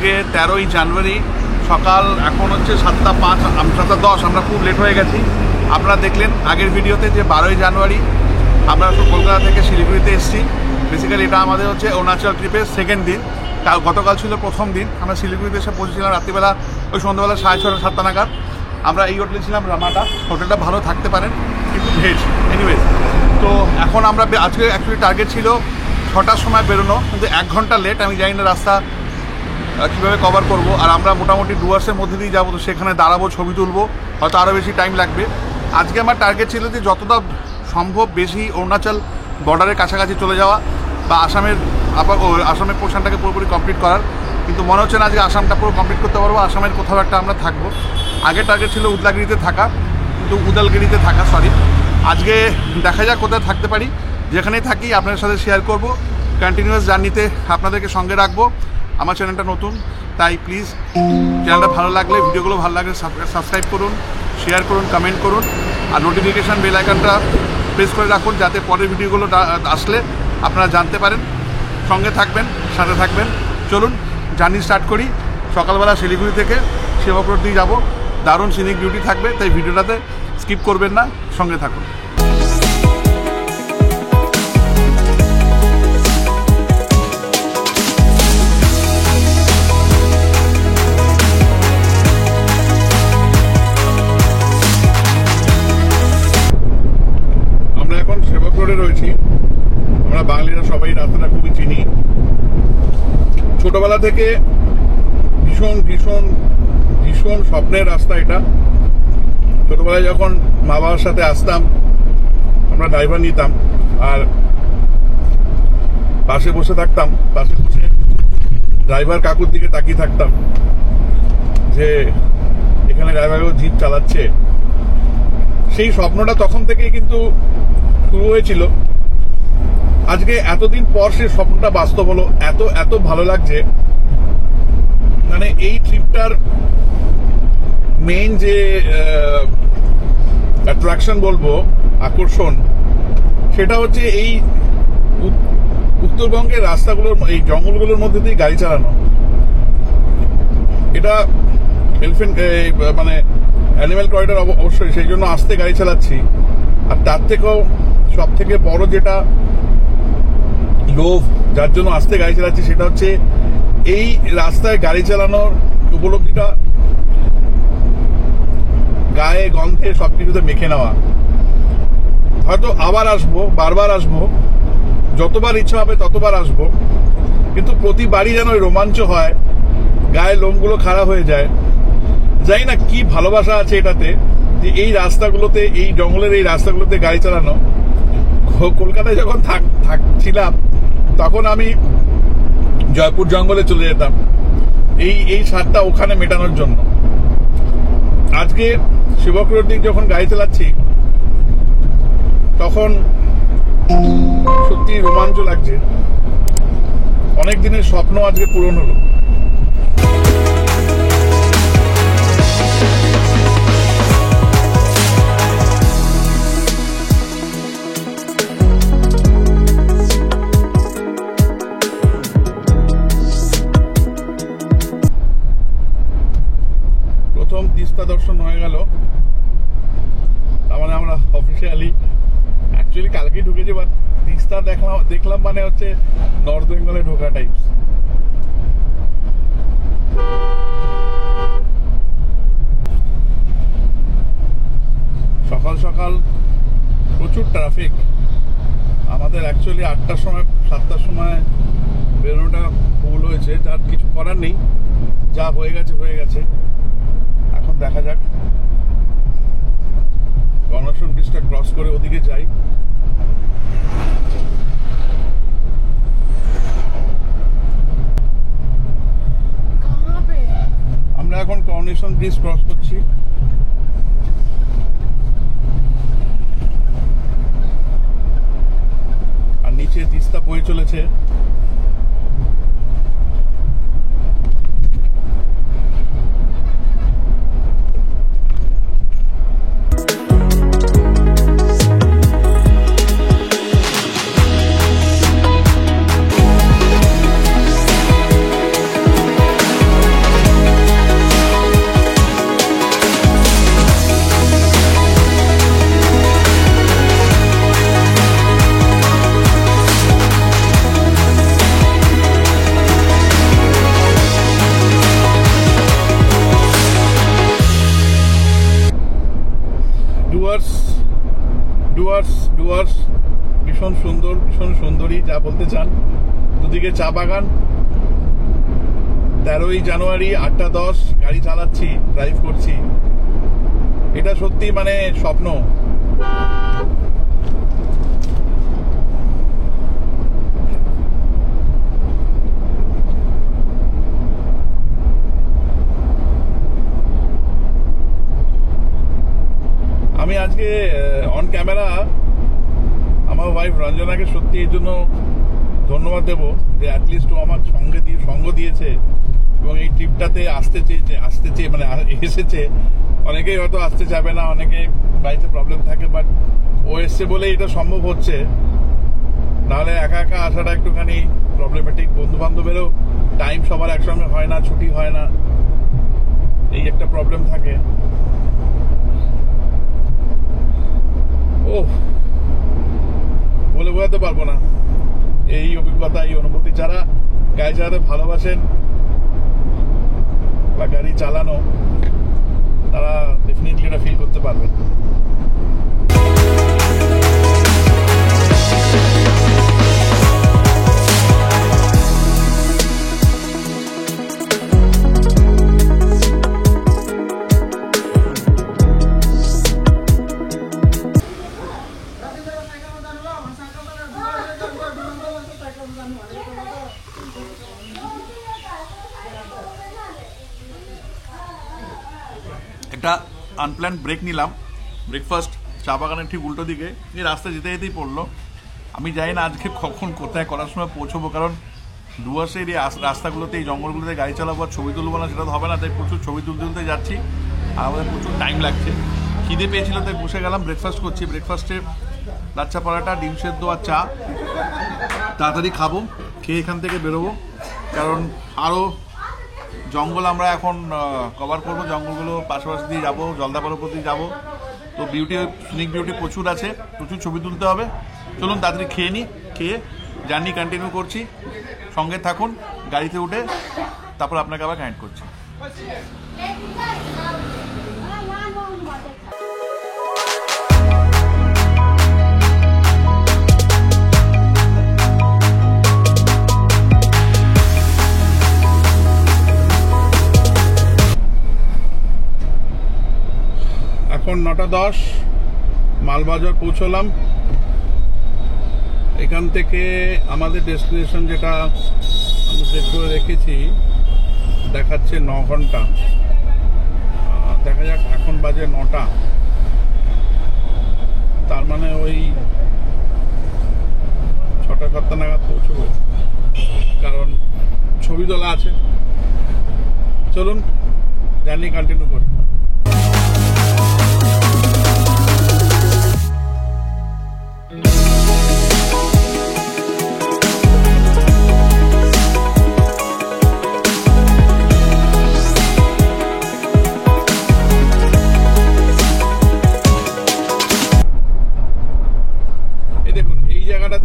আজকে 13ই জানুয়ারি সকাল, এখন হচ্ছে 7:05, 7:10। আমরা খুব লেট হয়ে গেছি। আপনারা দেখলেন আগের ভিডিওতে যে 12ই জানুয়ারি আমরা কলকাতা থেকে শিলিগুড়িতে এসেছি। বেসিক্যালি এটা আমাদের হচ্ছে অরুণাচল ট্রিপের সেকেন্ড দিন। গতকাল ছিল প্রথম দিন। আমরা শিলিগুড়িতে এসে পৌঁছেছিলাম রাত্রিবেলা ওই সন্ধ্যাবেলা 6:30 7টা নাগাদ। আমরা এই হোটেলে ছিলাম রামাটা। হোটেলটা ভালো থাকতে পারেন কিন্তু ভেজ। এনিওয়েজ, তো এখন আমরা আজকে অ্যাকচুয়ালি টার্গেট ছিল 6টার সময় বেরোনো, কিন্তু 1 ঘন্টা লেট। আমি জানি না রাস্তা কীভাবে কভার করব। আর আমরা মোটামুটি ডুয়ার্সের মধ্যে দিয়ে যাবো, তো সেখানে দাঁড়াবো, ছবি তুলবো, হয়তো আরও বেশি টাইম লাগবে। আজকে আমার টার্গেট ছিল যে যতটা সম্ভব বেশি অরুণাচল বর্ডারের কাছাকাছি চলে যাওয়া বা আসামের পোর্শনটাকে পুরোপুরি কমপ্লিট করার। কিন্তু মনে হচ্ছে না আজকে আসামটা পুরো কমপ্লিট করতে পারবো। আসামের কোথাও একটা আমরা থাকবো। আগের টার্গেট ছিল উদলাগিরিতে থাকা, কিন্তু উদালগিরিতে থাকা সরি। আজকে দেখা যাক কোথায় থাকতে পারি। যেখানেই থাকি আপনাদের সাথে শেয়ার করব। কন্টিনিউয়াস জার্নিতে আপনাদেরকে সঙ্গে রাখবো। আমার চ্যানেলটা নতুন, তাই প্লিজ চ্যানেলটা ভালো লাগলে, ভিডিওগুলো ভালো লাগলে সাবস্ক্রাইব করুন, শেয়ার করুন, কমেন্ট করুন, আর নোটিফিকেশান বেল আইকনটা প্রেস করে রাখুন যাতে পরের ভিডিওগুলো আসলে আপনারা জানতে পারেন। সঙ্গে থাকবেন, সাথে থাকবেন। চলুন জার্নি স্টার্ট করি। সকালবেলা শিলিগুড়ি থেকে সেবক রোড দিয়ে যাবো। দারুণ সিনিক বিউটি থাকবে, তাই ভিডিওটাতে স্কিপ করবেন না, সঙ্গে থাকুন। আমরা এখন সেবক রোডে রয়েছি। আমরা বাঙালিরা সবাই রাস্তাটা খুবই চিনি। ছোটবেলা থেকে ভীষণ ভীষণ ভীষণ স্বপ্নের রাস্তা এটা। ছোটবেলায় যখন মা বাবার সাথে আসতাম, আমরা ড্রাইভার নিতাম আর পাশে বসে থাকতাম। পাশে বসে ড্রাইভার কাকুর দিকে তাকিয়ে থাকতাম যে এখানে ড্রাইভারও জিপ চালাচ্ছে। সেই স্বপ্নটা তখন থেকেই কিন্তু শুরু হয়েছিল। আজকে এতদিন পর সেই স্বপ্নটা বাস্তব হলো। এত এত ভালো লাগছে। মানে এই ট্রিপটার মেইন যে অ্যাট্রাকশন বলবো, আকর্ষণ, সেটা হচ্ছে এই উত্তরবঙ্গের রাস্তাগুলোর, এই জঙ্গলগুলোর মধ্যে দিয়ে গাড়ি চালানো। এটা মানে অ্যানিম্যাল করিডর অবশ্যই, সেই জন্য আস্তে গাড়ি চালাচ্ছি। আর তার থেকেও সব থেকে বড় যেটা লোভ, যার জন্য আস্তে গাড়ি চালাচ্ছি, সেটা হচ্ছে এই রাস্তায় গাড়ি চালানোর উপলব্ধিটা গায়ে, গন্ধে, সবকিছুতে মেখে নেওয়া। হয়তো আবার আসবো, বারবার আসবো, যতবার ইচ্ছা হবে ততবার আসবো, কিন্তু প্রতিবারই যেন ওই রোমাঞ্চ হয়, গায়ে লোমগুলো খাড়া হয়ে যায়। জানি না কি ভালোবাসা আছে এটাতে, যে এই রাস্তাগুলোতে, এই জঙ্গলের এই রাস্তাগুলোতে গাড়ি চালানো। কলকাতায় যখন থাকছিলাম তখন আমি জয়পুর জঙ্গলে চলে যেতাম এই স্বাদটা ওখানে মেটানোর জন্য। আজকে সেবক রোড দিক যখন গাড়ি চালাচ্ছি তখন সত্যি রোমাঞ্চ লাগছে। অনেক দিনের স্বপ্ন আজকে পূরণ হলো। প্রথম তিস্তা দর্শন হয়ে গেল। তার মানে আমরা অফিসিয়ালি, অ্যাকচুয়ালি কালকে ঢুকেছি, বাট তিস্তা দেখলাম মানে হচ্ছে নর্থ বেঙ্গলে ঢোকা টাইপস। সকাল সকাল প্রচুর ট্রাফিক। আমাদের অ্যাকচুয়ালি 8টার সময়, 7টার সময় বেরোনোটা ভুল হয়েছে। যার কিছু করার নেই, যা হয়ে গেছে হয়ে গেছে। এখন দেখা যাক, গণেশন ব্রিজটা ক্রস করে ওদিকে যাই। আমরা এখন গণেশন ব্রিজ ক্রস করছি। আর নিচে তিস্তা বয়ে চলেছে। ডুয়ার্স ভীষণ সুন্দর, ভীষণ সুন্দরী, যা বলতে চান। দুদিকে চা বাগান। 13ই জানুয়ারি 8:10 গাড়ি চালাচ্ছি, ড্রাইভ করছি। এটা সত্যি মানে স্বপ্ন। আমি আজকে অন ক্যামেরা আমার ওয়াইফ রঞ্জনাকে সত্যি এই জন্য ধন্যবাদ দেবো যে অ্যাটলিস্ট ও আমার সঙ্গ দিয়েছে এবং এই ট্রিপটাতে আসতে চেয়ে মানে এসেছে। অনেকেই হয়তো আসতে চাবে না, অনেকে বাড়িতে প্রবলেম থাকে, বাট ও এসছে বলেই এটা সম্ভব হচ্ছে। নাহলে একা একা আসাটা একটুখানি প্রবলেমেটিক। বন্ধু বান্ধবেরও টাইম সবার একসঙ্গে হয় না, ছুটি হয় না, এই একটা প্রবলেম থাকে। ও বলে বোঝাতে পারবো না এই অভিজ্ঞতা, এই অনুভূতি। যারা গাড়ি চালাতে ভালোবাসেন বা গাড়ি চালানো, তারা ডেফিনেটলি এটা ফিল করতে পারবেন। একটা আনপ্ল্যান ব্রেক নিলাম, ব্রেকফাস্ট চা বাগানের ঠিক উল্টো দিকে। এই রাস্তা যেতে যেতেই পড়লো। আমি জানি না আজকে কখন কোথায় করার সময় পৌঁছবো, কারণ ডুয়ার্সের এই রাস্তাগুলোতে, এই জঙ্গলগুলোতে গাড়ি চালাবো আর ছবি তুলবো না, সেটা তো হবে না। তাই প্রচুর ছবি তুলতে যাচ্ছি আর আমাদের প্রচুর টাইম লাগছে। খিদে পেয়েছিল তাই বসে গেলাম, ব্রেকফাস্ট করছি। ব্রেকফাস্টে লাচ্ছা পরাটা, ডিম সেদ্ধ আর চা। তাড়াতাড়ি খাবো, খেয়ে এখান থেকে বেরোবো, কারণ আরও জঙ্গল আমরা এখন কভার করবো। জঙ্গলগুলো পাশাপাশি দিয়ে যাবো, জলদাপাড়ার উপর দিয়ে যাবো। তো সিনিক বিউটি প্রচুর আছে, প্রচুর ছবি তুলতে হবে। চলুন তাড়াতাড়ি খেয়ে নিই, খেয়ে জার্নি কন্টিনিউ করছি। সঙ্গে থাকুন, গাড়িতে উঠে তারপর আপনাকে আবার কানেক্ট করছি। এখন 9:10, মালবাজার পৌঁছলাম। এখান থেকে আমাদের ডেস্টিনেশন যেটা আমি সেট করে রেখেছি দেখাচ্ছে 9 ঘন্টা। দেখা যাক, এখন বাজে 9টা, তার মানে ওই 6টা-7টা নাগাদ পৌঁছবো, কারণ ছবি তোলা আছে। চলুন জার্নি কন্টিনিউ করি।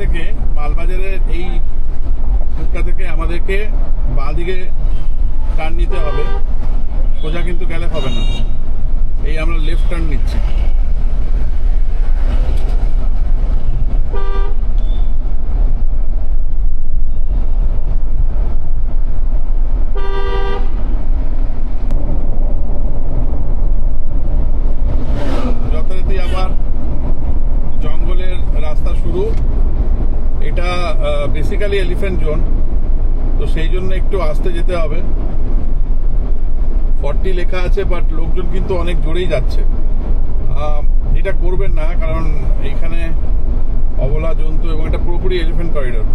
থেকে মালবাজারের এই মুখটা থেকে আমাদেরকে বাঁ দিকে টার্ন নিতে হবে, সোজা কিন্তু গেলে হবে না। এই আমরা লেফট টার্ন নিচ্ছি। যথারীতি আবার জঙ্গলের রাস্তা শুরু। এটা বেসিক্যালি এলিফ্যান্ট জোন, তো সেই জন্য একটু আস্তে যেতে হবে। 40 লেখা আছে, বাট লোকজন কিন্তু অনেক জোরেই যাচ্ছে। এটা করবেন না, কারণ এইখানে অবলা জন্তু এবং এটা পুরোপুরি এলিফ্যান্ট করিডোর।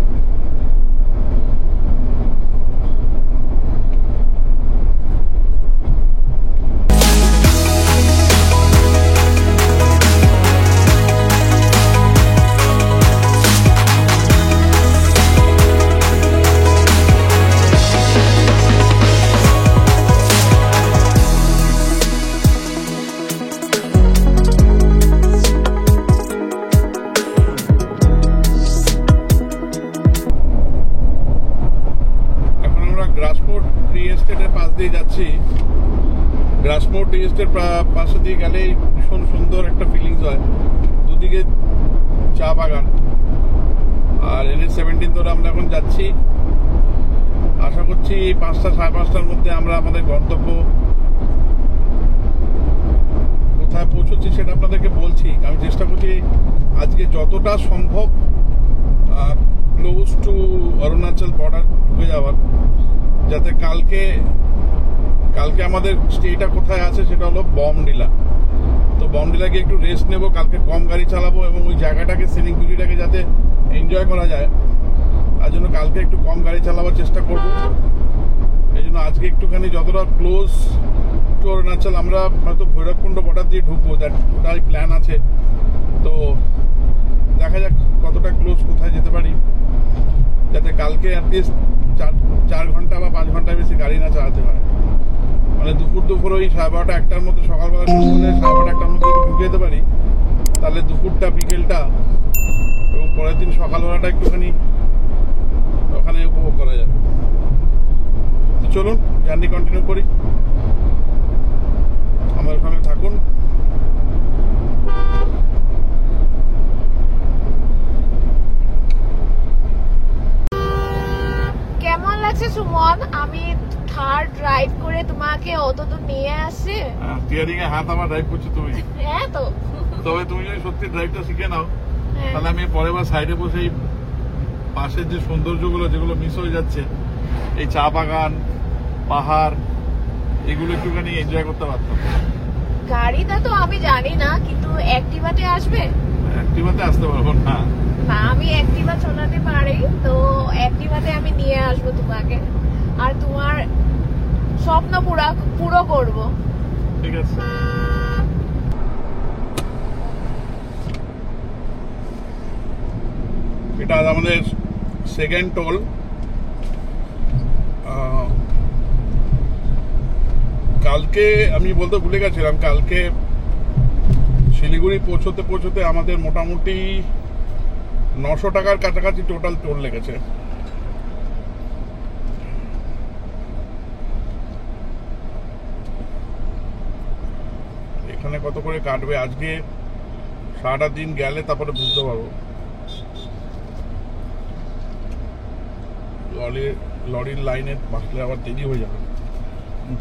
গ্রাসমোর টি এস্টেট পাশে দিয়ে গেলে ভীষণ সুন্দর একটা ফিলিংস হয়। দুদিকে চা বাগান। আর NH-17 ধরে আমরা এখন যাচ্ছি। আশা করছি 5টা সাড়ে 5টার মধ্যে আমরা আমাদের গন্তব্য কোথায় পৌঁছচ্ছি সেটা আপনাদেরকে বলছি। আমি চেষ্টা করছি আজকে যতটা সম্ভব ক্লোজ টু অরুণাচল বর্ডার ঢুকে যাওয়ার, যাতে কালকে আমাদের স্টেটা কোথায় আছে সেটা হলো বমডিলা। তো বমডিলা গিয়ে একটু রেস্ট নেব, কালকে কম গাড়ি চালাবো এবং ওই জায়গাটাকে সিনিক বিউটিটাকে যাতে এনজয় করা যায় তার জন্য কালকে একটু কম গাড়ি চালাবার চেষ্টা করব। এই জন্য আজকে একটুখানি যতটা ক্লোজ টু অরুণাচল, আমরা হয়তো ভৈরবকুণ্ড বর্ডার দিয়ে ঢুকবো, ওটাই প্ল্যান আছে। তো দেখা যাক কতটা ক্লোজ, কোথায় যেতে পারি, যাতে কালকে অ্যাটলিস্ট 4 ঘন্টা বা 5 ঘন্টার বেশি গাড়ি না চালাতে হয়। মানে দুপুর ওই 12:30 1টার মধ্যে, সকালবেলা শুরু করে 12:30 1টার মধ্যে যদি ঢুকে যেতে পারি তাহলে দুপুরটা, বিকেলটা এবং পরের দিন সকালবেলাটা একটুখানি ওখানে উপভোগ করা যাবে। তো চলুন জার্নি কন্টিনিউ করি, আমাদের সঙ্গে থাকুন। কেমন লাগছে সুমন, আমি থার ড্রাইভ করে তোমাকে অত দূর নিয়ে আসছি? স্টিয়ারিং এ হাত আমার ড্রাইভ করছো তুমি? হ্যাঁ তো। তবে তুমি যদি সত্যি ড্রাইভটা শিখে নাও তাহলে আমি পরের বার সাইডে বসে এই পাশের যে সৌন্দর্যগুলো যেগুলো মিস হয়ে যাচ্ছে, এই চা বাগান, পাহাড়, এগুলো একটুখানি এনজয় করতে পারতাম। গাড়িটা তো আমি জানি না, কিন্তু অ্যাক্টিভাতে আসবে? অ্যাক্টিভাতে আসতে পারবো না। না, আমি অ্যাক্টিভা চালাতে পারি, তো অ্যাক্টিভাতে আমি নিয়ে আসবো তোমাকে, আর তোমার স্বপ্ন পুরো করব। ঠিক আছে। এটা আমাদের সেকেন্ড টোল। কালকে আমি বলতে ভুলে গেছিলাম, কালকে শিলিগুড়ি পৌঁছতে আমাদের মোটামুটি 900 টাকার কাছাকাছি টোটাল টোল লেগেছে। এখানে কত করে কাটবে আজকে সারাটা দিন গেলে তারপরে বুঝতে পারবো। লরির লাইনে বাসলে আবার দেরি হয়ে যাবে,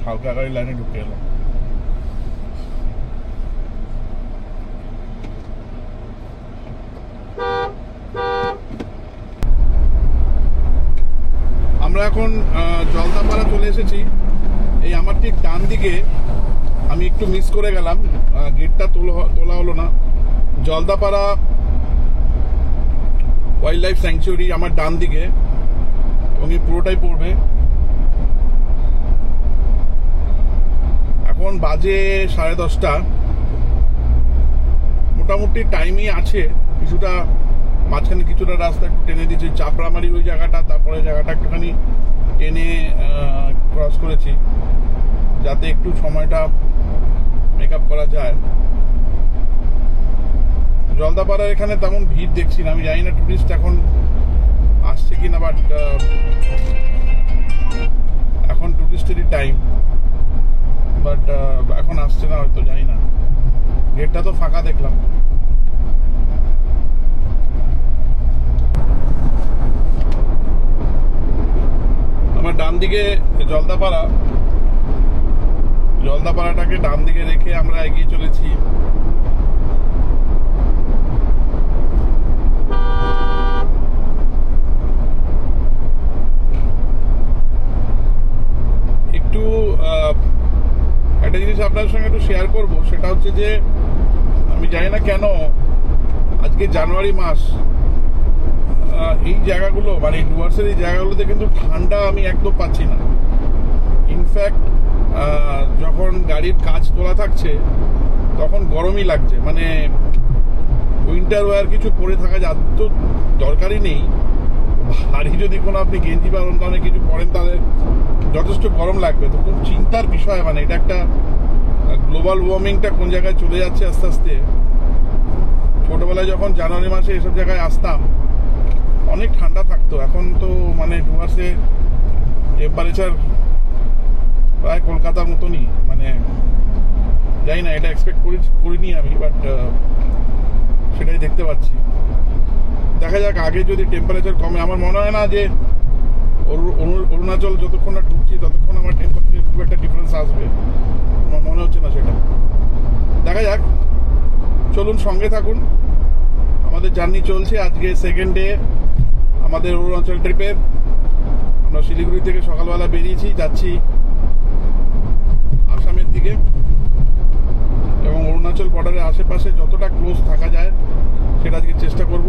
হালকা গাড়ির লাইনে ঢুকে এলাম। আমরা এখন জলদাপাড়া চলে এসেছি। এই আমার ঠিক ডান দিকে, আমি একটু মিস করে গেলাম, গেটটা তোলা হলো না। জলদাপাড়া ওয়াইল্ড লাইফ স্যাংচুয়ারি আমার ডান দিকে, এবং এই পুরোটাই পড়বে। এখন বাজে 10:30। মোটামুটি টাইমই আছে, কিছুটা মাঝখানে কিছুটা রাস্তা একটু টেনে দিয়েছি, চাপড়ামারির ওই জায়গাটা, তারপরে জায়গাটা একটুখানি টেনে ক্রস করেছি যাতে একটু সময়টা মেক আপ করা যায়। জলদাপাড়ার এখানে তেমন ভিড় দেখছি না, আমি জানি না টুরিস্ট এখন আসছে কিনা, বাট এখন টুরিস্টেরই টাইম, বাট এখন আসছে না হয়তো, জানি না। গেটটা তো ফাঁকা দেখলাম। আমার ডান দিকে জলদাপাড়াটাকে ডান দিকে রেখে আমরা এগিয়ে চলেছি। একটু একটা জিনিস আপনাদের সঙ্গে একটু শেয়ার করব, সেটা হচ্ছে যে আমি জানি না কেন আজকে জানুয়ারি মাস, এই জায়গাগুলো মানে ডুয়ার্সের এই জায়গাগুলোতে কিন্তু ঠান্ডা আমি একদম পাচ্ছি না। ইনফ্যাক্ট যখন গাড়ির কাজ তোলা থাকছে তখন গরমই লাগছে, মানে উইন্টার ওয়্যার কিছু পরে থাকা তো দরকারই নেই। ভারী যদি কোনো আপনি গেঞ্জি বা অন্য ধরনের কিছু পরেন তাহলে যথেষ্ট গরম লাগবে। তো খুব চিন্তার বিষয়, মানে এটা একটা গ্লোবাল ওয়ার্মিংটা কোন জায়গায় চলে যাচ্ছে আস্তে আস্তে। ছোটবেলায় যখন জানুয়ারি মাসে এসব জায়গায় আসতাম অনেক ঠান্ডা থাকতো, এখন তো মানে ডুয়ার্সে টেম্পারেচার প্রায় কলকাতার মতনই, মানে জানি না, এটা এক্সপেক্ট করিনি আমি, বাট সেটাই দেখতে পাচ্ছি। দেখা যাক আগে যদি টেম্পারেচার কমে। আমার মনে হয় না যে অরুণাচল যতক্ষণ না ঢুকছি ততক্ষণ আমার টেম্পারেচার খুব একটা ডিফারেন্স আসবে, আমার মনে হচ্ছে না সেটা। দেখা যাক, চলুন সঙ্গে থাকুন। আমাদের জার্নি চলছে, আজকে সেকেন্ড ডে আমাদের অরুণাচল ট্রিপের। আমরা শিলিগুড়ি থেকে সকালবেলা বেরিয়েছি, যাচ্ছি আসামের দিকে এবং অরুণাচল বর্ডারের আশেপাশে যতটা ক্লোজ থাকা যায় সেটা আজকে চেষ্টা করব।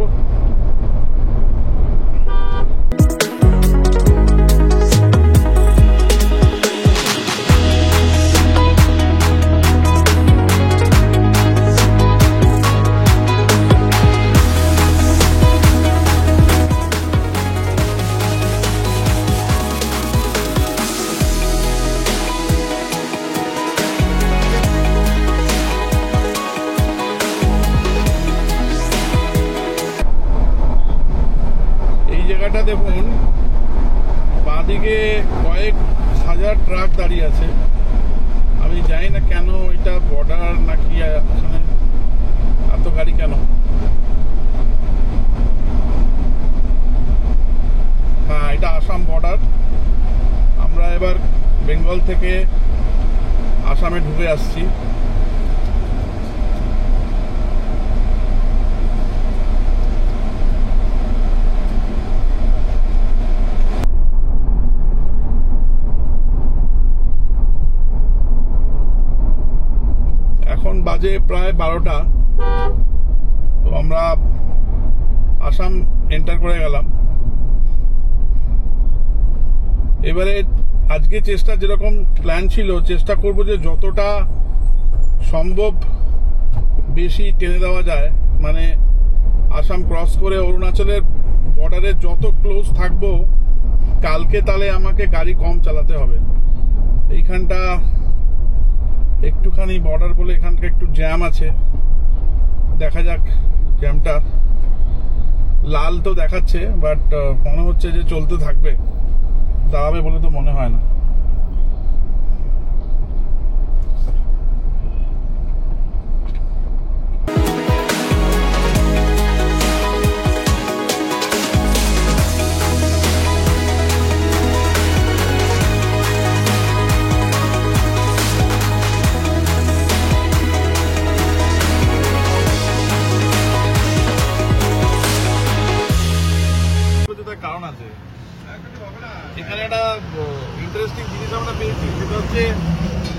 জায়গাটা দেখুন, বাঁদিকে কয়েক হাজার ট্রাক দাঁড়িয়ে আছে। আমি জানি না কেন এটা বর্ডার নাকি এখানে এত গাড়ি কেন। হ্যাঁ, এটা আসাম বর্ডার। আমরা এবার বেঙ্গল থেকে আসামে ঢুকে আসছি। এখন বাজে প্রায় 12টা। তো আমরা আসাম এন্টার করে গেলাম। এবারে আজকে চেষ্টা, যেরকম প্ল্যান ছিল, চেষ্টা করব যে যতটা সম্ভব বেশি টেনে দেওয়া যায়, মানে আসাম ক্রস করে অরুণাচলের বর্ডারে যত ক্লোজ থাকবো কালকে, তাহলে আমাকে গাড়ি কম চালাতে হবে। এইখানটা একটুখানি বর্ডার বলে এখানটা একটু জ্যাম আছে, দেখা যাক। জ্যামটা লাল তো দেখাচ্ছে, বাট মনে হচ্ছে যে চলতে থাকবে, দাঁড়াবে বলে তো মনে হয় না। কারণ আছে এখানে, একটা ইন্টারেস্টিং জিনিস আমরা পেয়েছি, সেটা হচ্ছে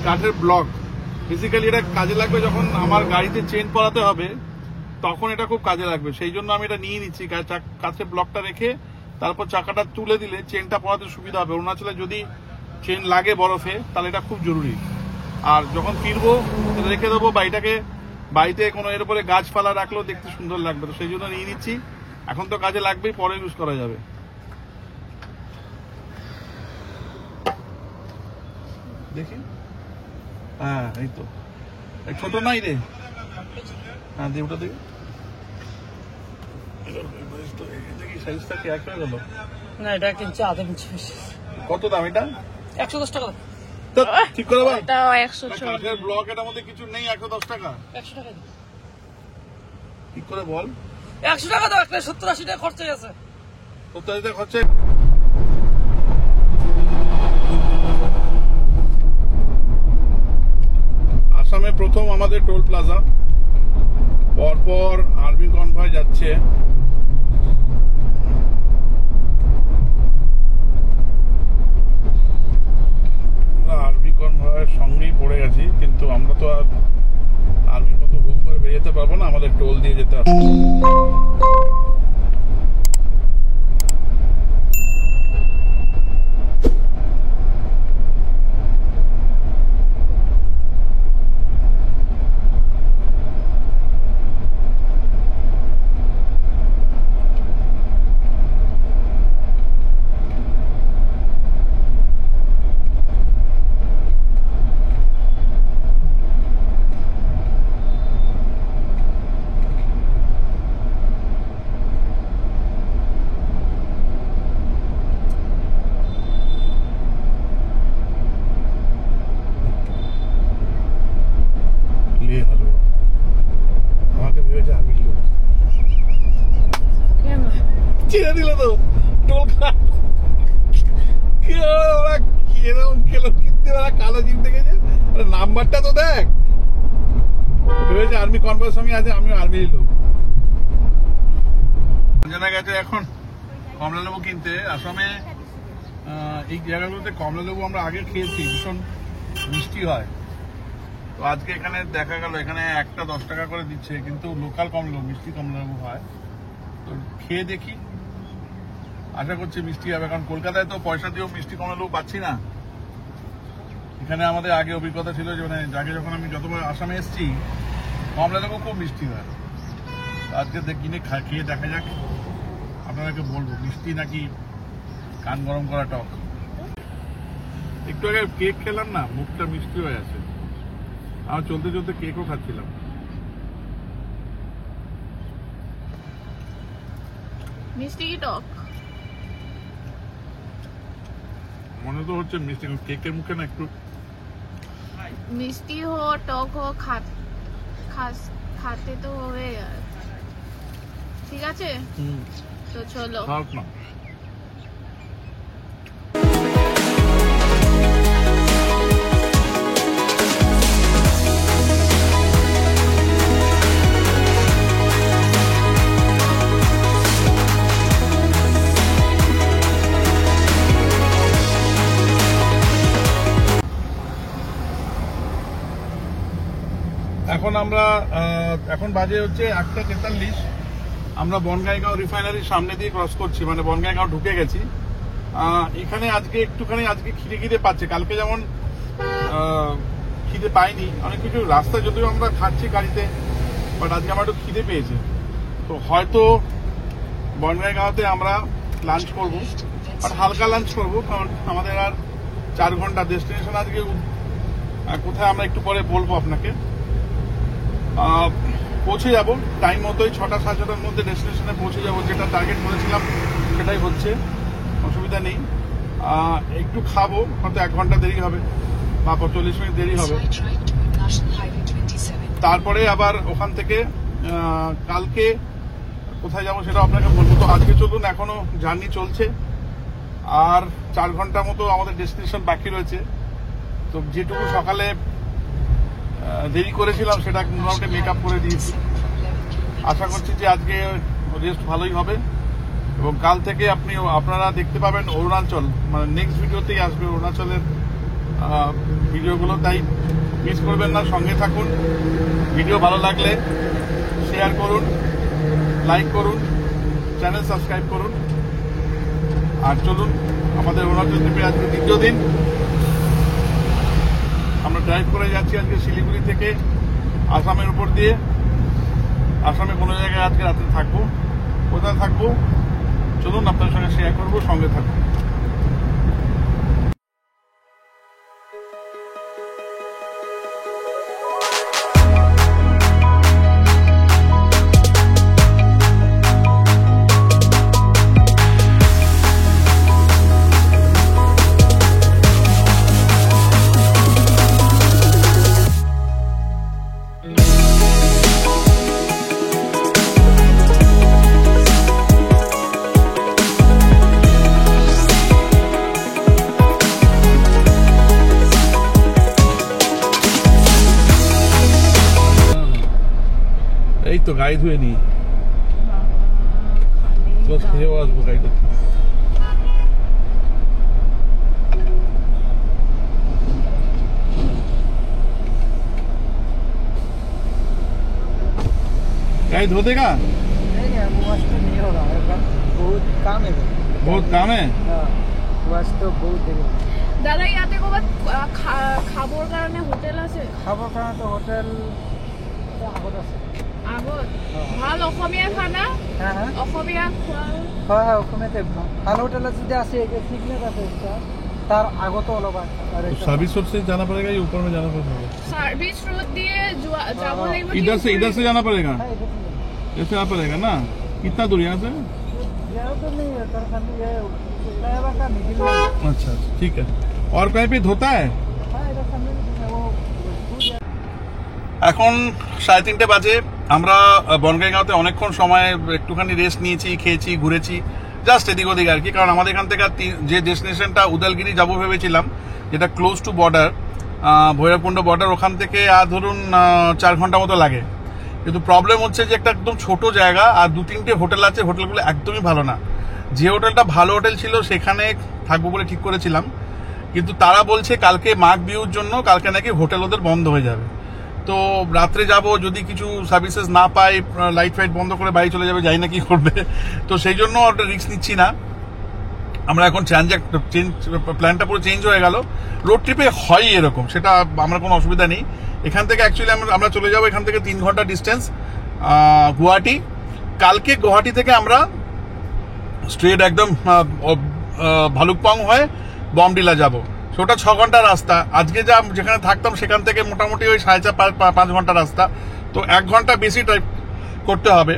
কাঠের ব্লক। বেসিক্যালি এটা কাজে লাগবে যখন আমার গাড়িতে চেন পরাতে হবে, তখন এটা খুব কাজে লাগবে। সেই জন্য আমি এটা নিয়ে নিচ্ছি, কাঠের ব্লকটা রেখে তারপর চাকাটা তুলে দিলে চেনটা পরাতে সুবিধা হবে। অরুণাচলে যদি চেন লাগে বরফে, তাহলে এটা খুব জরুরি। আর যখন ফিরবো রেখে দেবো, বাড়িটাকে বাড়িতে কোনো এর উপরে গাছপালা রাখলেও দেখতে সুন্দর লাগবে। তো সেই জন্য নিয়ে নিচ্ছি, এখন তো কাজে লাগবেই, পরে ইউজ করা যাবে। দেখি, হ্যাঁ এই তো, ছোট নাই রে। হ্যাঁ দিয়ে ওটা দেখি, সাইজটা কি এক হয়ে গেল? না, এটা কিনছে আধা ইঞ্চি বেশি। কত দাম এটা? 110 টাকা। ঠিক করে বল। এটা 100 কাঠের ব্লক, এটার মধ্যে কিছু নেই, 110 টাকা। 100 টাকা ঠিক করে বল। 100 টাকা দাও, একটা 70-80 টাকা খরচ হয়ে গেছে। 70 টাকা খরচে। আসামে প্রথম আমাদের টোল প্লাজা, পরপর আর্মি কনভয় যাচ্ছে। আর্মি কনভয়ের সঙ্গেই পড়ে গেছি, কিন্তু আমরা তো আর আর্মির মতো হুক করে বেরিয়ে যেতে পারবো না, আমাদের টোল দিয়ে যেতে হবে। ছেড়ে দিল তো টোল খা ওরা কিরকম খেলো কিন্তু ওরা কালো জিম দেখেছে নাম্বারটা তো দেখ ভেবেছে আর্মি কনভয়ের সঙ্গে আছে আমিও আর্মি লোক জানা গেছে এখন কমলা লেবু কিনতে আসামে এই জায়গাগুলোতে কমলা লেবু আমরা আগে খেয়েছি ভীষণ মিষ্টি হয় তো আজকে এখানে দেখা গেল এখানে একটা 10 টাকা করে দিচ্ছে কিন্তু লোকাল কমলা লেবু মিষ্টি কমলা লেবু হয় তো খেয়ে দেখি আশা করছি মিষ্টি হবে কারণ কলকাতায় তো পয়সা দিয়েও মিষ্টি কমলা লেবু পাচ্ছি না এখানে আমাদের আগে অভিজ্ঞতা ছিল যে মানে আগে যখন আমি যতবার আসামে এসেছি কমলা লেবু খুব মিষ্টি হয় আজকে কিনে খেয়ে দেখা যাক আপনাদেরকে বলবো মিষ্টি নাকি কান গরম করা টক একটু আগে কেক খেলাম না মুখটা মিষ্টি হয়ে আছে আমি চলতে চলতে কেকও খাচ্ছিলাম মিষ্টি কি টক মনে তো হচ্ছে মিষ্টি কেকের মুখে না একটু মিষ্টি हो टॉक हो खाते तो होवे यार ঠিক আছে তো চলো খাও না এখন আমরা এখন বাজে হচ্ছে 1:43 আমরা বনগাইগাঁও রিফাইনারির সামনে দিয়ে ক্রস করছি মানে বনগাইগাঁও ঢুকে গেছি এখানে আজকে একটুখানি আজকে খিদে পাচ্ছে কালকে যেমন খিদে পাইনি অনেক কিছু রাস্তায় যদিও আমরা খাচ্ছি গাড়িতে বাট আজকে আমার একটু খিদে পেয়েছে তো হয়তো বনগাইগাঁওতে আমরা লাঞ্চ করব বাট হালকা লাঞ্চ করব কারণ আমাদের আর 4 ঘন্টা ডেস্টিনেশন আজকে কোথায় আমরা একটু পরে বলবো আপনাকে পৌঁছে যাব টাইম মতোই 6টা 6:30টার মধ্যে ডেস্টিনেশনে পৌঁছে যাব যেটা টার্গেট করেছিলাম সেটাই হচ্ছে অসুবিধা নেই একটু খাবো হয়তো 1 ঘন্টা দেরি হবে বা 40 মিনিট দেরি হবে তারপরে আবার ওখান থেকে কালকে কোথায় যাব সেটা আপনাকে বলবো তো আজকে চলুন এখনো জার্নি চলছে আর 4 ঘন্টা মতো আমাদের ডেস্টিনেশন বাকি রয়েছে তো যেটুকু সকালে দেরি করেছিলাম সেটা মোটামুটি মেকআপ করে দিয়েছি আশা করছি যে আজকে রেস্ট ভালোই হবে এবং কাল থেকে আপনারা দেখতে পাবেন অরুণাচল মানে নেক্সট ভিডিওতেই আসবে অরুণাচলের ভিডিওগুলো তাই মিস করবেন না সঙ্গে থাকুন ভিডিও ভালো লাগলে শেয়ার করুন লাইক করুন চ্যানেল সাবস্ক্রাইব করুন আর চলুন আমাদের অরুণাচল ট্রিপে আজকে 3য় দিন আমরা ড্রাইভ করে যাচ্ছি আজকে শিলিগুড়ি থেকে আসামের উপর দিয়ে আসামে কোনো জায়গায় আজকে রাত্রে থাকবো কোথায় থাকবো চলুন আপনার সঙ্গে শেয়ার করবো সঙ্গে থাকবো এই তো গাড়ি ধুয়ে নি খেয়েও আসবো গাড়িটা गाड़ी धो देगा नहीं वॉश तो नहीं होगा बहुत काम है बहुत काम है वॉश तो बहुत देगा দাদা ইয়াতে ক'ৰবাত খাবৰ কাৰণে হোটেল আছে খাবৰ কাৰণে তো হোটেল আগত আছে আগত ভাল অসমীয়া খানা অসমীয়া খোৱা হয় হয় অসমীয়াতে ভাল হোটেল যদি আছে সিগনেট আছে তার আগত অলপ আছে सर्विस रोड से जाना पड़ेगा या ऊपर में जाना पड़ेगा সার্ভিস রোড দিয়ে যাব লাগিব इधर से जाना पड़ेगा ऐसे आ पड़ेगा ना कितना दूर यहाँ से ज्यादा तो नहीं है खाली ये ड्राइवर का मिडिल में अच्छा ठीक है और कहीं पे धोता है हां इधर सामने वो এখন 3:30 বাজে আমরা বনগাইগাঁওতে অনেকক্ষণ সময় একটুখানি রেস্ট নিয়েছি খেয়েছি ঘুরেছি জাস্ট এদিক ওদিক আর কি, কারণ আমাদের এখান থেকে যে ডেস্টিনেশনটা উদালগিরি যাবো ভেবেছিলাম, যেটা close two border, Bhairabkunda border, ওখান থেকে আর ধরুন 4 ঘন্টা মতো লাগে। কিন্তু প্রবলেম হচ্ছে যে একটা একদম ছোট জায়গা, আর 2-3টে হোটেল আছে, হোটেলগুলো একদমই ভালো না। যে হোটেলটা ভালো হোটেল ছিল সেখানে থাকবো বলে ঠিক করেছিলাম, কিন্তু তারা বলছে কালকে মাঘ বিহুর জন্য কালকে নাকি হোটেল ওদের বন্ধ হয়ে যাবে। তো রাত্রে যাব, যদি কিছু সার্ভিসেস না পাই, লাইট ফাইট বন্ধ করে বাড়ি চলে যাবে, যাই না কি করবে। তো সেই জন্য ওটা রিস্ক নিচ্ছি না। আমরা এখন প্ল্যানটা পুরো চেঞ্জ হয়ে গেল। রোড ট্রিপে হয় এরকম, সেটা আমরা কোনো অসুবিধা নেই। এখান থেকে অ্যাকচুয়ালি আমরা চলে যাবো, এখান থেকে 3 ঘন্টা ডিস্টেন্স গুয়াহাটি। কালকে গুয়াহাটি থেকে আমরা স্ট্রেট একদম ভালুকপং হয়ে বমডিলা যাব। ওটা 6 ঘন্টা রাস্তা। আজকে যেখানে থাকতাম সেখান থেকে মোটামুটি ওই 4.5-5 ঘন্টা রাস্তা। তো 1 ঘন্টা বেশি ড্রাইভ করতে হবে।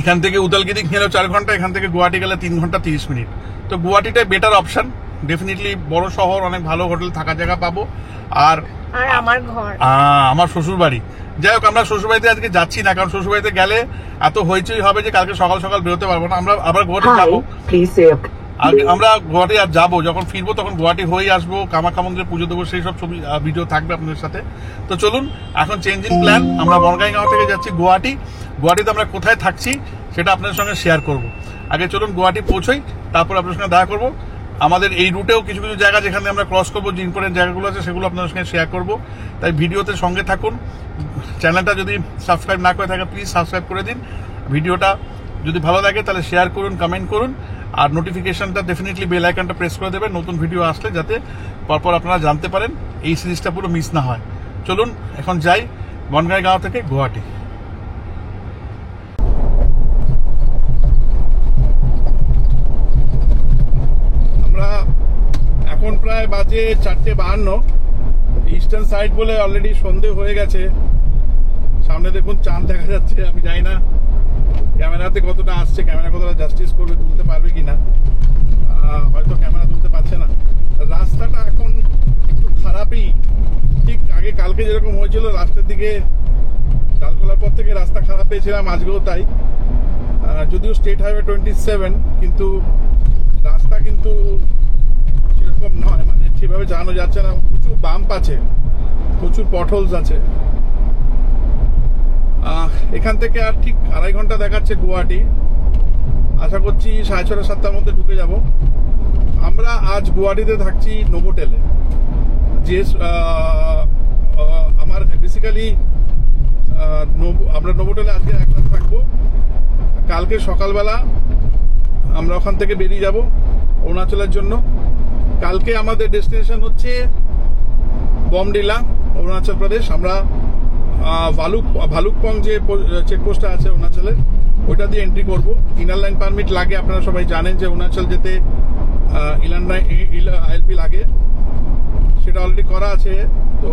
এখান থেকে উদালগিরি গেলেও 4 ঘন্টা, এখান থেকে গুয়াহাটি গেলে 3 ঘন্টা 30 মিনিট। তো গুয়াহাটিটাই বেটার অপশন, ডেফিনেটলি বড় শহর, অনেক ভালো হোটেল থাকার জায়গা পাবো। আর আমার ঘর, আমার শ্বশুর বাড়ি। যাই হোক, আমরা শ্বশুরবাড়িতে আজকে যাচ্ছি না, কারণ শ্বশুরবাড়িতে গেলে এত হইচই হবে যে কালকে সকাল সকাল বেরোতে পারবো না। আমরা আবার গুয়াহাটি যাবো, আমরা গুয়াহাটি আর যাবো, যখন ফিরবো তখন গুয়াহাটি হয়ে আসবো, কামাখ্যা মন্দিরে পুজো দেবো, সেই সব ছবি ভিডিও থাকবে আপনাদের সাথে। তো চলুন এখন চেঞ্জ ইন প্ল্যান, আমরা বনগাঁইগাঁও থেকে যাচ্ছি গুয়াহাটি। গুয়াহাটিতে আমরা কোথায় থাকছি সেটা আপনাদের সঙ্গে শেয়ার করব। আগে চলুন গুয়াহাটি পৌঁছই, তারপর আপনাদের সঙ্গে দেখা করবো। আমাদের এই রুটেও কিছু কিছু জায়গা যেখানে আমরা ক্রস করবো, যে ইম্পর্টেন্ট জায়গাগুলো আছে সেগুলো আপনাদের সঙ্গে শেয়ার করবো। তাই ভিডিওতে সঙ্গে থাকুন। চ্যানেলটা যদি সাবস্ক্রাইব না করে থাকে প্লিজ সাবস্ক্রাইব করে দিন। ভিডিওটা যদি ভালো লাগে তাহলে শেয়ার করুন, কমেন্ট করুন, আর নোটিফিকেশনটা ডেফিনেটলি বেল আইকনটা প্রেস করে দেবেন নতুন ভিডিও আসলে, যাতে পরপর আপনারা জানতে পারেন, এই সিরিজটা পুরো মিস না হয়। চলুন এখন যাই বনগাঁইগাঁও থেকে গুয়াহাটি। আমরা এখন প্রায় বাজে 4:52। ইস্টার্ন সাইড বলে অলরেডি সন্ধে হয়ে গেছে। সামনে দেখুন চাঁদ দেখা যাচ্ছে। আমি জানি না ক্যামেরাতে কতটা আসছে, ক্যামেরা কতটা জাস্টিস করবে, তুলতে পারবে কিনা, হয়তো ক্যামেরা তুলতে পারছে না। রাস্তাটা এখন একটু খারাপই, ঠিক আগে কালকে যেরকম হয়েছিল রাস্তার দিকে, ডালখোলার পর থেকে রাস্তা খারাপ পেয়েছিলাম, আজকেও তাই। যদিও স্টেট হাইওয়ে 27, কিন্তু রাস্তা কিন্তু সেরকম নয়, মানে সেভাবে জানানো যাচ্ছে না। প্রচুর বাম্প আছে, প্রচুর পটহোলস আছে। এখান থেকে আর ঠিক 2.5 ঘন্টা দেখাচ্ছে গুয়াহাটি। আশা করছি 6:30-7টার মধ্যে ঢুকে যাব। আমরা আজ গুয়াহাটিতে থাকছি নোভোটেলে। যে আমার বেসিক্যালি আমরা নোভোটেলে আজকে 1 রাত থাকবো। কালকে সকালবেলা আমরা ওখান থেকে বেরিয়ে যাব অরুণাচলের জন্য। কালকে আমাদের ডেস্টিনেশন হচ্ছে বমডিলা, অরুণাচল প্রদেশ। আমরা ভালুকপং যে চেকপোস্টটা আছে অরুণাচলের, ওইটা দিয়ে এন্ট্রি করব। ইনার লাইন পারমিট লাগে, আপনারা সবাই জানেন যে অরুণাচল যেতে ILP লাগে, সেটা অলরেডি করা আছে। তো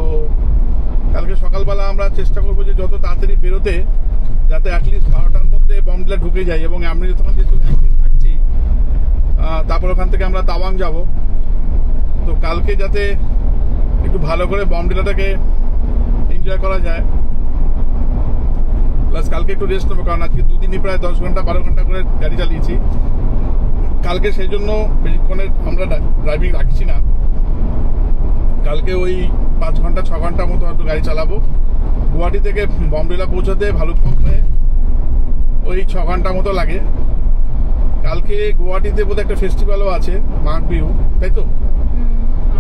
কালকে সকালবেলা আমরা চেষ্টা করবো যে যত তাড়াতাড়ি বেরোতে, যাতে অ্যাটলিস্ট 12টার মধ্যে বমডিলা ঢুকে যাই। এবং আমরা যখন যেহেতু একদিন থাকছি, তারপর ওখান থেকে আমরা তাওয়াং যাব। তো কালকে যাতে একটু ভালো করে বমডিলাটাকে এনজয় করা যায়, প্লাস কালকে একটু রেস্ট নেবো, কারণ আজকে 2 দিনই প্রায় 10 ঘন্টা 12 ঘন্টা করে গাড়ি চালিয়েছি। কালকে সেই জন্য বেশিক্ষণের আমরা ড্রাইভিং রাখছি না। কালকে ওই 5 ঘন্টা 6 ঘন্টার মতো হয়তো গাড়ি চালাবো। গুয়াহাটি থেকে বমডিলা পৌঁছাতে ভালুকপংয়ে ওই 6 ঘন্টা মতো লাগে। কালকে গুয়াহাটিতে বোধহয় একটা ফেস্টিভ্যালও আছে, মাঘ বিহু, তাই তো?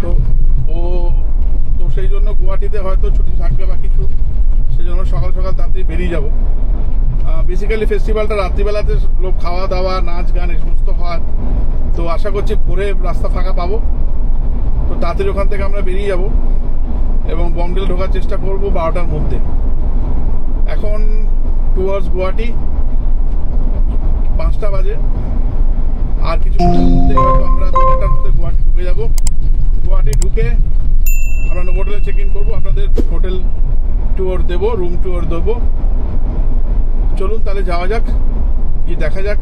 তো সেই জন্য গুয়াহাটিতে হয়তো ছুটি থাকবে বা কিছু, সেই জন্য সকাল সকাল তাড়াতাড়ি বেরিয়ে যাব। বেসিক্যালি ফেস্টিভ্যালটা রাত্রিবেলাতে লোক খাওয়া দাওয়া, নাচ গান এই সমস্ত হয়। তো আশা করছি ভোরে রাস্তা ফাঁকা পাবো। তো তাড়াতাড়ি ওখান থেকে আমরা বেরিয়ে যাব এবং বমডিলা ঢোকার চেষ্টা করব 12টার মধ্যে। এখন টুয়ার্ডস গুয়াহাটি 5টা বাজে। আর কিছু মধ্যেই হয়তো আমরা 2 ঘন্টার মধ্যে গুয়াহাটি ঢুকে যাব। গুয়াহাটি ঢুকে আমরা নোভোটেলে চেক ইন করবো, আপনাদের হোটেল ট্যুর দেবো, রুম ট্যুর দেবো। চলুন তাহলে যাওয়া যাক, গিয়ে দেখা যাক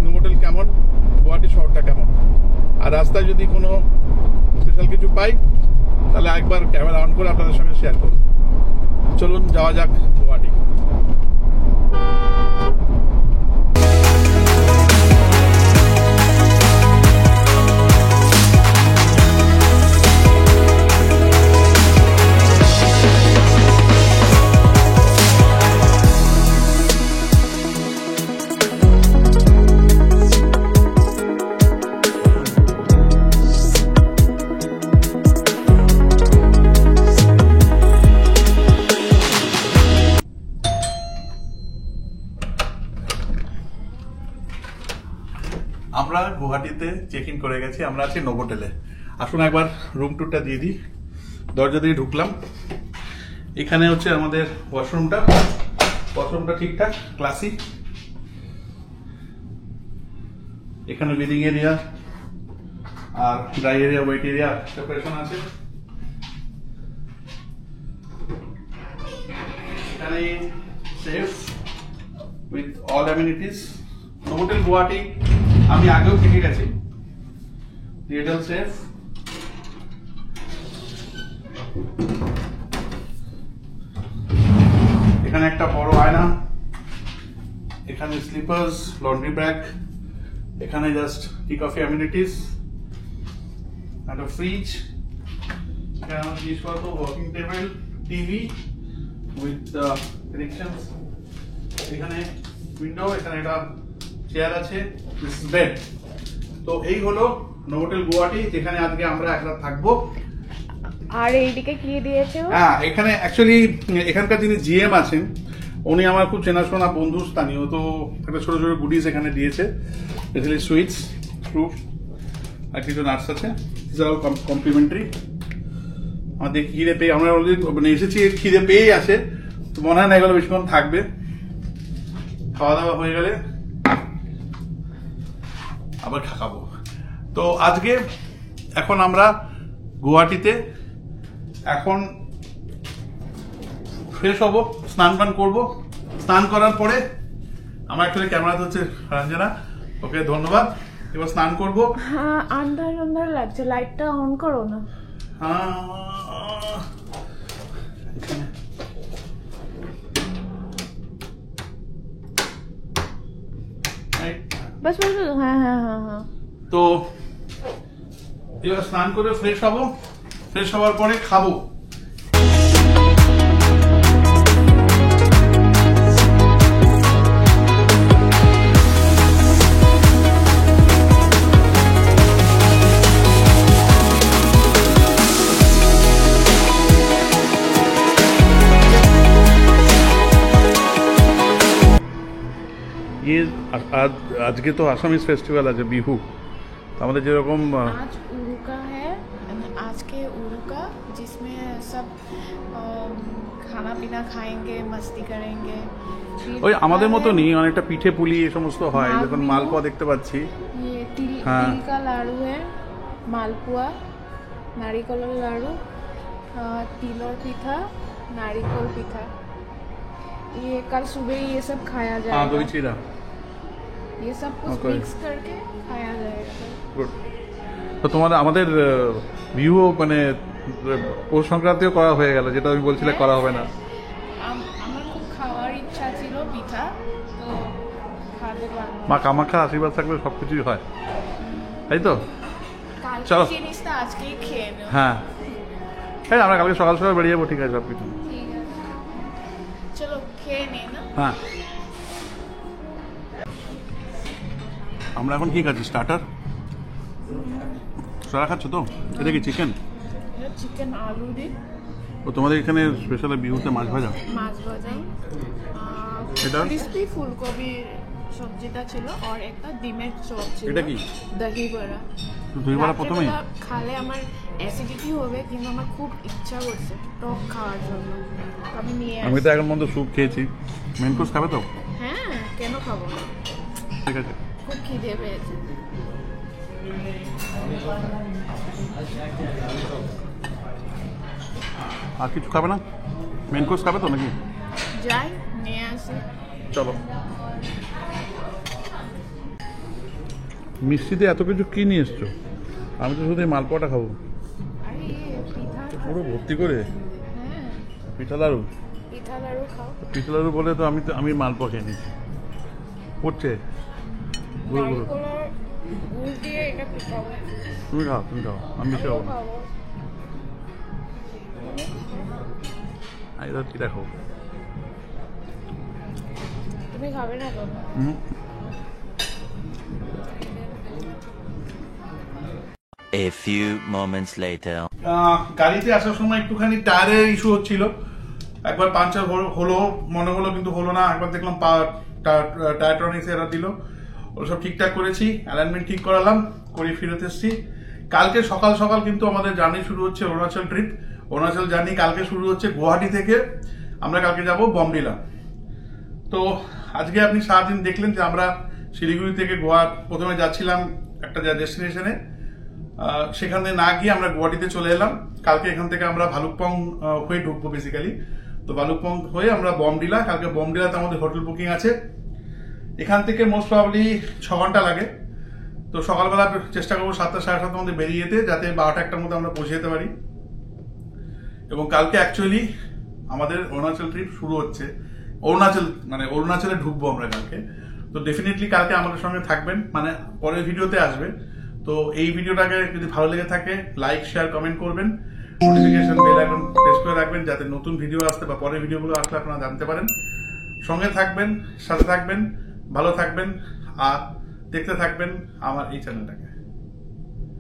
নোভোটেল কেমন, গুয়াহাটি শহরটা কেমন। আর রাস্তায় যদি কোনো স্পেশাল কিছু পাই তাহলে একবার ক্যামেরা অন করে আপনাদের সঙ্গে শেয়ার করব। চলুন যাওয়া যাক গুয়াহাটি। আমরা গুয়াহাটিতে চেক ইন করে গেছি, আমরা আছি নোভোটেলে। আসুন একবার রুম টুরটা দিয়ে দিই। দরজা দিয়ে ঢুকলাম, এখানে হচ্ছে আমাদের ওয়াশরুমটা ঠিকঠাক ক্লাসি। এখানে বেডিং এরিয়া আর dry area, wet area separation আছে। এখানে safe with all amenities. Novotel Guwahati আমি আগেও থেকে গেছি, ডিজিটাল সেফ। এখানে একটা বড় আয়না, এখানে স্লিপার্স, লন্ড্রি ব্যাগ, এখানে জাস্ট টি কফি অ্যামিনিটিস, একটা ফ্রিজ, এখানে আমার জিনিসপত্র, working table, TV with connections, এখানে উইন্ডো, এখানে একটা চেয়ার আছে, দিস ইজ বেড। তো এই হলো নোভোটেল গুয়াহাটি, যেখানে আজকে আমরা এক রাত থাকবো। আর এইদিকে কি দিয়েছে ও? হ্যাঁ, এখানে অ্যাকচুয়ালি এখানকার যিনি জিএম আছেন উনি আমার খুব চেনাশোনা বন্ধু, স্থানীয়। তো একটা ছোট ছোট গুডিজ এখানে দিয়েছে, স্পেশালি সুইটস, ফ্রুট, আর কিছু নাটস আছে, এছাড়াও কমপ্লিমেন্টারি। আমাদের খিদে পেয়ে আমরা অলরেডি মানে এসেছি, খিদে পেয়েই আছে, তো মনে হয় না এগুলো বেশিক্ষণ থাকবে। খাওয়া দাওয়া হয়ে গেলে আবার খাবো। তো আজকে এখন আমরা গুয়াহাটিতে এখন ফ্রেশ হবো, স্নান পান করবো। স্নান করার পরে আমার অ্যাকচুয়ালি ক্যামেরাতে হচ্ছে রঞ্জনা, ওকে ধন্যবাদ। এবার স্নান করবো। হ্যাঁ, আন্ধার আন্ধার লাগছে, লাইটটা অন করো না। এখানে বাস বাস, হ্যাঁ হ্যাঁ হ্যাঁ হ্যাঁ। তো এবার স্নান করে ফ্রেশ হবো, ফ্রেশ হওয়ার পরে খাবো। আজকে তো আসামিজ ফেস্টিভ্যাল আছে, বিহু। আমাদের যেরকম आज उरुका है, आज के उरुका जिसमें सब खाना पीना खाएंगे, मस्ती करेंगे। ওই আমাদের মতো নেই, অনেকটা পিঠে পুলি এই সমস্ত হয়, যখন মালপোয়া দেখতে পাচ্ছি। ये तिल हाँ। तिल का लाड़ू है, मालपुआ, नारिकल लाड़ू, तिलर पिठा, नारिकल पिठा। ये कल सुबह ये सब खाया हाँ, जाएगा। दही चिड़ा। ये सब कुछ Okay. मिक्स करके खाया जाएगा। Good. তো তোমাদের আমাদের বিহু মানে পৌষ সংক্রান্তিও করা হয়ে গেল, যেটা আমি বলছিলে করা হবে না। আমার খুব খাওয়ার ইচ্ছা ছিল পিঠা, তো খাবে পারলাম। মা কামাখ্যার আশীর্বাদ থাকলে সবকিছুই হয়, তাই তো? কালকে চলো। জিনিসটা আজকেই খেয়ে নেব। হ্যাঁ, হ্যাঁ, আমরা কালকে সকাল সকাল বেরিয়ে যাবো, ঠিক আছে সবকিছু। ঠিক আছে, চলো খেয়ে নে না। হ্যাঁ, আমরা এখন কি খাচ্ছি? স্টার্টার সারা খাচ্ছ তো? এটা কি চিকেন? এটা চিকেন আলু দিয়ে ও তোমাদের এখানে স্পেশাল বিহুতে মাছ ভাজা? মাছ ভাজা, এটা? ক্রিস্পি ফুলকপির সবজিটা ছিল, আর একটা ডিমের চপ ছিল। এটা কি? দহি বড়া। দই বড়া প্রথমেই? রাত্রেবেলা খালে আমার অ্যাসিডিটি হবে, কিন্তু আমার খুব ইচ্ছা করছে টক খাওয়ার জন্য, তো আমি নিয়ে আমি আসি। তো এখন মধ্যে স্যুপ খেয়েছি। মেন কোর্স খাবে তো? হ্যাঁ, কেন খাবো না, ঠিক আছে। খুব খিদে পেয়েছে। আর কিছু খাবে না? মেন কোর্স খাবে তো নাকি? যাই নিয়ে আসি। চলো। মিষ্টিতে এত কিছু কি নিয়ে এসছো? আমি তো শুধু এই মালপোয়াটা খাবো। আরে পিঠা পুরো ভর্তি করে হ্যাঁ, পিঠা লাড়ু। পিঠা লাড়ু খাও। পিঠা লাড়ু বলে তো আমি মালপোয়া খেয়ে নিয়েছি। পড়ছে গুঁড়ো গুঁড়ো। নারিকলের গুড় দিয়ে এটা পিঠা হবে। তুমি খাও, আমি বেশি খাবো না। খাবো। আমি তো পিঠা খাবো। তুমি খাবে না তো? A few moments later. গাড়িতে আসার সময় একটুখানি টায়ারের ইস্যু হচ্ছিল, একবার পাঞ্চার হলো মনে হলো, কিন্তু হলো না। একবার দেখলাম টায়ারট্রনিক্স এরা দিল, ওগুলো সব ঠিকঠাক করেছি, অ্যালাইনমেন্ট ঠিক করালাম, করে ফিরত এসেছি। কালকে সকাল সকাল কিন্তু আমাদের জার্নি শুরু হচ্ছে অরুণাচল ট্রিপ। অরুণাচল জার্নি কালকে শুরু হচ্ছে গুয়াহাটি থেকে। আমরা কালকে যাব বমডিলা। তো আজকে আপনি সারাদিন দেখলেন যে আমরা শিলিগুড়ি থেকে গোয়া প্রথমে যাচ্ছিলাম একটা ডেস্টিনেশনে, সেখানে না গিয়ে আমরা গুয়াহাটিতে চলে এলাম। কালকে এখান থেকে আমরা ভালুকপং হয়ে ঢুকবো বেসিক্যালি। তো ভালুকপং হয়ে আমরা বমডিলা, কালকে বমডিলাতে আমাদের হোটেল বুকিং আছে। এখান থেকে মোস্ট প্রবাবলি 6 ঘন্টা লাগে। তো সকালবেলা চেষ্টা করবো 7টা সাড়ে 7টার মধ্যে বেরিয়ে যেতে, যাতে 12টা 1টার মধ্যে আমরা পৌঁছে যেতে পারি। এবং কালকে অ্যাকচুয়ালি আমাদের অরুণাচল ট্রিপ শুরু হচ্ছে। অরুণাচলে ঢুকবো আমরা কালকে। তো ডেফিনেটলি কালকে আমাদের সঙ্গে থাকবেন, মানে পরের ভিডিওতে আসবে। তো এই ভিডিওটাকে যদি ভালো লেগে থাকে লাইক শেয়ার কমেন্ট করবেন, নোটিফিকেশন বেল আইকন প্রেস করে রাখবেন, যাতে নতুন ভিডিও আসতে বা পরের ভিডিওগুলো আসলে আপনারা জানতে পারেন। সঙ্গে থাকবেন, সাথে থাকবেন, ভালো থাকবেন আর দেখতে থাকবেন আমার এই চ্যানেলটাকে।